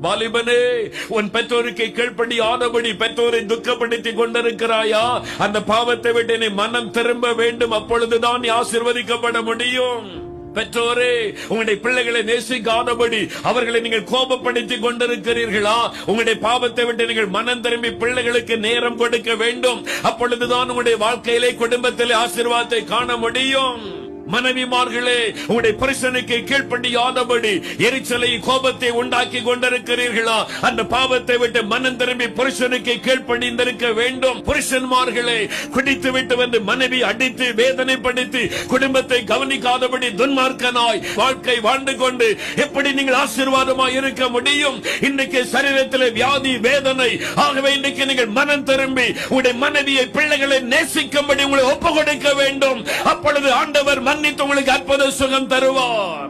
வாலிபனே, உன் பெற்றோருக்கு கீழ்ப்படியாதபடி பெற்றோரை துக்கப்படுத்திக் கொண்டிருக்கிறாயா? அந்த பாவத்தை விட்டு நீ மனம் திரும்ப வேண்டும். அப்பொழுதுதான் நீ ஆசீர்வதிக்கப்பட முடியும். பெற்றோரே, உங்களுடைய பிள்ளைகளை நேசிக்காதபடி அவர்களை நீங்கள் கோபப்படுத்திக் கொண்டிருக்கிறீர்களா? உங்களுடைய பாவத்தை விட்டு நீங்கள் மனம் திரும்பி பிள்ளைகளுக்கு நேரம் கொடுக்க வேண்டும். அப்பொழுதுதான் உங்களுடைய வாழ்க்கையிலே குடும்பத்திலே ஆசீர்வாதத்தை காண முடியும். மனைவிமார்களே, உங்களுடைய புருஷனுக்கு கீழ்ப்படியாதபடி எரிச்சலை கோபத்தை உண்டாக்கி கொண்டிருக்கிறீர்களா? அந்த பாவத்தை விட்டு மனம் திரும்பி புருஷனுக்கு கீழ்ப்படிந்திருக்க வேண்டும். புருஷன்மார்களே, குடித்து விட்டு வந்து மனைவி அடித்து வேதனைப்படுத்தி குடும்பத்தை கவனிக்காதபடி துன்மார்க்கனாய் வாழ்க்கை வாழ்ந்து கொண்டு எப்படி நீங்கள் ஆசீர்வாதமாய் இருக்க முடியும்? இன்னைக்கு சரீரத்தில் வியாதி வேதனை. ஆகவே இன்னைக்கு நீங்கள் மனம் திரும்பி உங்களுடைய மனைவியை பிள்ளைகளை நேசிக்கும்படி உங்களை ஒப்பு கொடுக்க வேண்டும். அப்பொழுது ஆண்டவர் மன்னித்து உங்களுக்கு அற்புத சுகம் தருவார்.